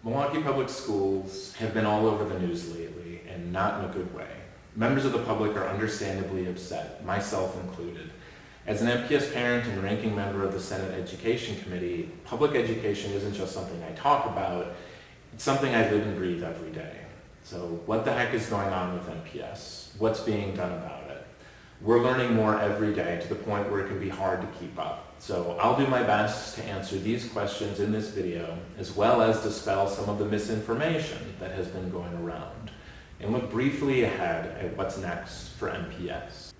Milwaukee Public Schools have been all over the news lately, and not in a good way. Members of the public are understandably upset, myself included. As an MPS parent and ranking member of the Senate Education Committee, public education isn't just something I talk about, it's something I live and breathe every day. So what the heck is going on with MPS? What's being done about it? We're learning more every day to the point where it can be hard to keep up. So I'll do my best to answer these questions in this video, as well as dispel some of the misinformation that has been going around, and look briefly ahead at what's next for MPS.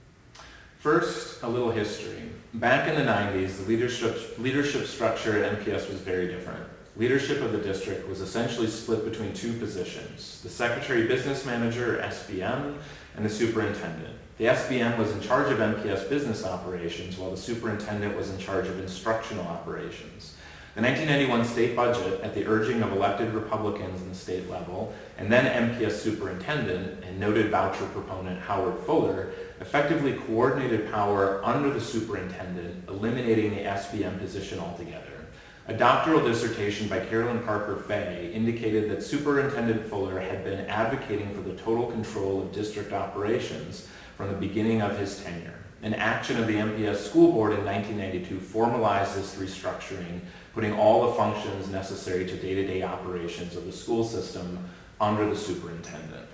First, a little history. Back in the 90s, the leadership structure at MPS was very different. Leadership of the district was essentially split between two positions, the Secretary Business Manager, or SBM, and the Superintendent. The SBM was in charge of MPS business operations, while the Superintendent was in charge of instructional operations. The 1991 state budget, at the urging of elected Republicans in the state level, and then MPS Superintendent and noted voucher proponent Howard Fuller, effectively coordinated power under the Superintendent, eliminating the SBM position altogether. A doctoral dissertation by Carolyn Parker Fay indicated that Superintendent Fuller had been advocating for the total control of district operations from the beginning of his tenure. An action of the MPS School Board in 1992 formalized this restructuring, putting all the functions necessary to day-to-day operations of the school system under the superintendent.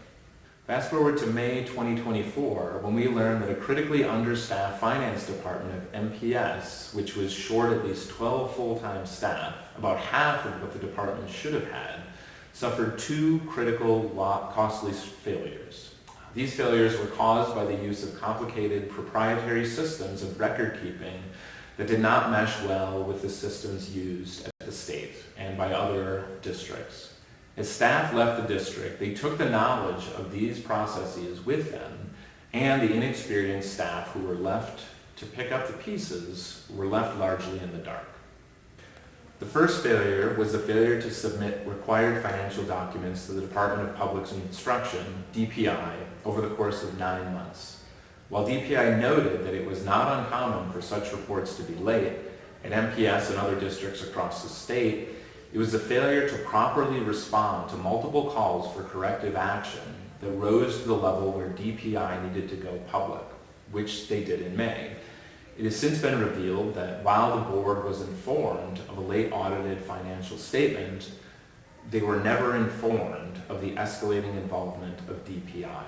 Fast forward to May 2024, when we learned that a critically understaffed finance department of MPS, which was short at least 12 full-time staff, about half of what the department should have had, suffered two critical, costly failures. These failures were caused by the use of complicated proprietary systems of record keeping that did not mesh well with the systems used at the state and by other districts. As staff left the district, they took the knowledge of these processes with them, and the inexperienced staff who were left to pick up the pieces were left largely in the dark. The first failure was the failure to submit required financial documents to the Department of Public Instruction, DPI, over the course of 9 months. While DPI noted that it was not uncommon for such reports to be late, at MPS and other districts across the state, it was the failure to properly respond to multiple calls for corrective action that rose to the level where DPI needed to go public, which they did in May. It has since been revealed that while the board was informed of a late audited financial statement, they were never informed of the escalating involvement of DPI,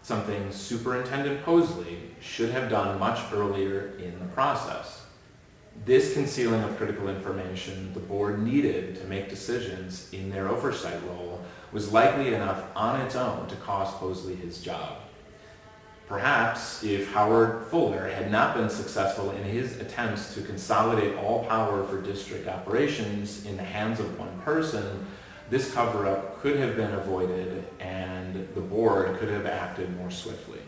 something Superintendent Posley should have done much earlier in the process. This concealing of critical information the board needed to make decisions in their oversight role was likely enough on its own to cost Posley his job. Perhaps if Howard Fuller had not been successful in his attempts to consolidate all power for district operations in the hands of one person, this cover-up could have been avoided and the board could have acted more swiftly.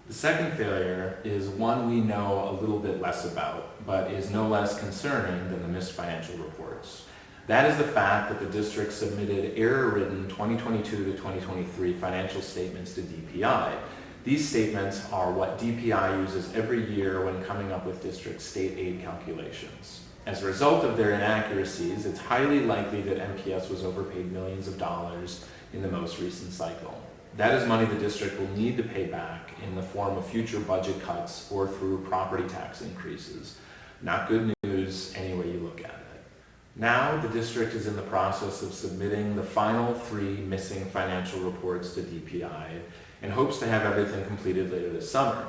The second failure is one we know a little bit less about, but is no less concerning than the missed financial reports. That is the fact that the district submitted error-ridden 2022 to 2023 financial statements to DPI. These statements are what DPI uses every year when coming up with district state aid calculations. As a result of their inaccuracies, it's highly likely that MPS was overpaid millions of dollars in the most recent cycle. That is money the district will need to pay back in the form of future budget cuts or through property tax increases. Not good news any way you look at it. Now the district is in the process of submitting the final 3 missing financial reports to DPI and hopes to have everything completed later this summer.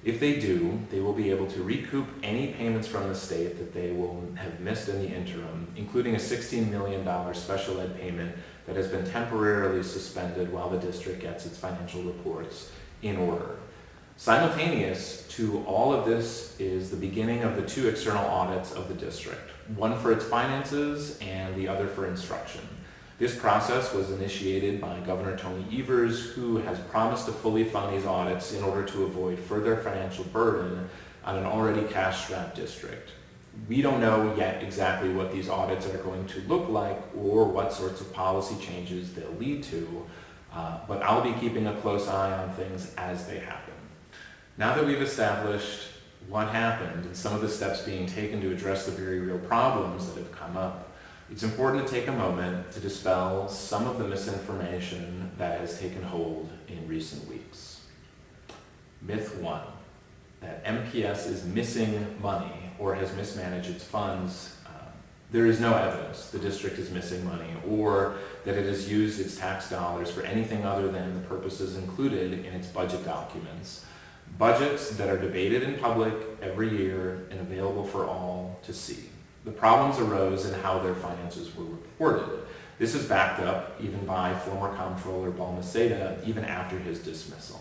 If they do, they will be able to recoup any payments from the state that they will have missed in the interim, including a $16 million special ed payment that has been temporarily suspended while the district gets its financial reports in order. Simultaneous to all of this is the beginning of the 2 external audits of the district, one for its finances and the other for instruction. This process was initiated by Governor Tony Evers, who has promised to fully fund these audits in order to avoid further financial burden on an already cash-strapped district. We don't know yet exactly what these audits are going to look like or what sorts of policy changes they'll lead to, but I'll be keeping a close eye on things as they happen. Now that we've established what happened and some of the steps being taken to address the very real problems that have come up, It's important to take a moment to dispel some of the misinformation that has taken hold in recent weeks. Myth 1, that MPS is missing money or has mismanaged its funds. There is no evidence the district is missing money or that it has used its tax dollars for anything other than the purposes included in its budget documents. Budgets that are debated in public every year and available for all to see. The problems arose in how their finances were reported. This is backed up even by former Comptroller Balmaceda even after his dismissal.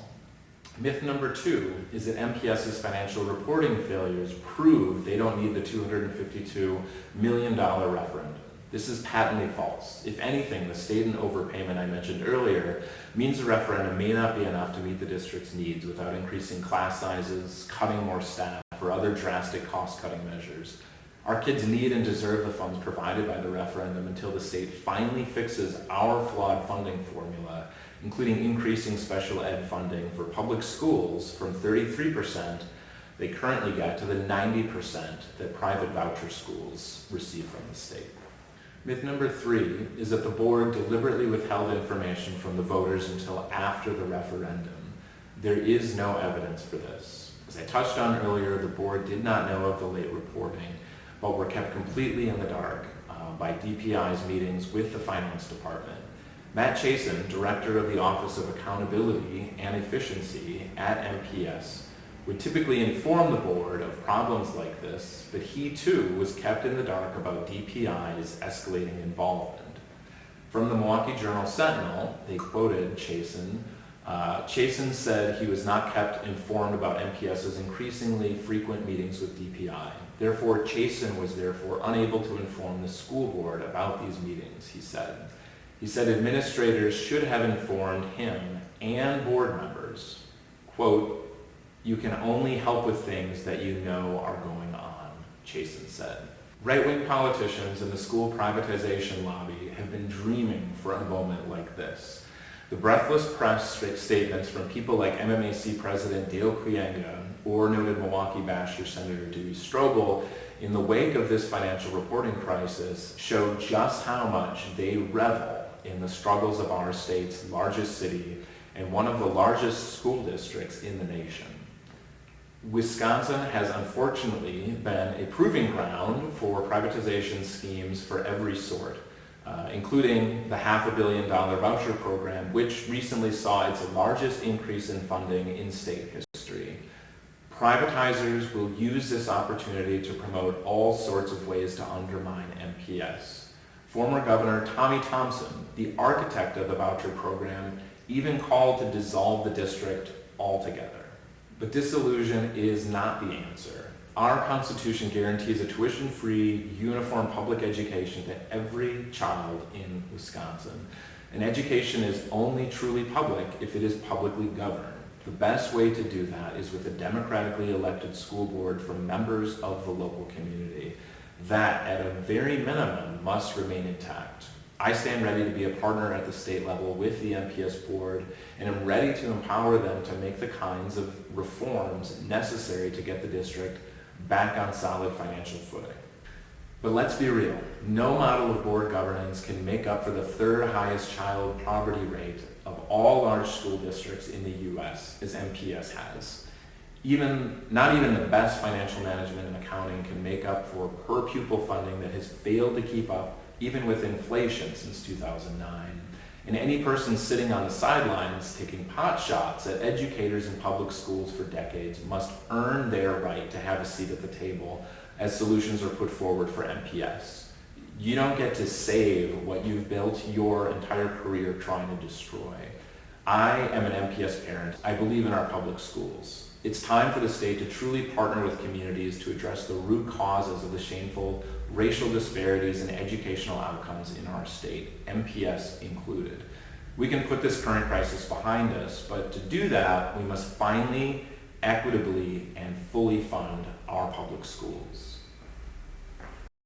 Myth number 2 is that MPS's financial reporting failures prove they don't need the $252 million referendum. This is patently false. If anything, the state overpayment I mentioned earlier means a referendum may not be enough to meet the district's needs without increasing class sizes, cutting more staff, or other drastic cost-cutting measures. Our kids need and deserve the funds provided by the referendum until the state finally fixes our flawed funding formula, including increasing special ed funding for public schools from 33% they currently get to the 90% that private voucher schools receive from the state. Myth number 3 is that the board deliberately withheld information from the voters until after the referendum. There is no evidence for this. As I touched on earlier, the board did not know of the late reporting, but were kept completely in the dark by DPI's meetings with the finance department. Matt Chasen, director of the Office of Accountability and Efficiency at MPS, would typically inform the board of problems like this, but he too was kept in the dark about DPI's escalating involvement. From the Milwaukee Journal-Sentinel, they quoted Chasen. Chasen said he was not kept informed about MPS's increasingly frequent meetings with DPI. Therefore, Chasen was unable to inform the school board about these meetings, he said. He said administrators should have informed him and board members, quote, "You can only help with things that you know are going on," Chasen said. Right-wing politicians and the school privatization lobby have been dreaming for a moment like this. The breathless press statements from people like MMAC President Dale Kuyenga or noted Milwaukee Basher Senator Dewey Strobel in the wake of this financial reporting crisis show just how much they revel in the struggles of our state's largest city and one of the largest school districts in the nation. Wisconsin has unfortunately been a proving ground for privatization schemes for every sort, including the $500 million voucher program, which recently saw its largest increase in funding in state history. Privatizers will use this opportunity to promote all sorts of ways to undermine MPS. Former Governor Tommy Thompson, the architect of the voucher program, even called to dissolve the district altogether. But disillusion is not the answer. Our Constitution guarantees a tuition-free, uniform public education to every child in Wisconsin. And education is only truly public if it is publicly governed. The best way to do that is with a democratically elected school board from members of the local community. That, at a very minimum, must remain intact. I stand ready to be a partner at the state level with the MPS board and am ready to empower them to make the kinds of reforms necessary to get the district back on solid financial footing. But let's be real, no model of board governance can make up for the third highest child poverty rate of all large school districts in the U.S. as MPS has. Not even the best financial management and accounting can make up for per pupil funding that has failed to keep up even with inflation since 2009. And any person sitting on the sidelines taking pot shots at educators in public schools for decades must earn their right to have a seat at the table as solutions are put forward for MPS. You don't get to save what you've built your entire career trying to destroy. I am an MPS parent. I believe in our public schools. It's time for the state to truly partner with communities to address the root causes of the shameful racial disparities in educational outcomes in our state, MPS included. We can put this current crisis behind us, but to do that, we must finally, equitably, and fully fund our public schools.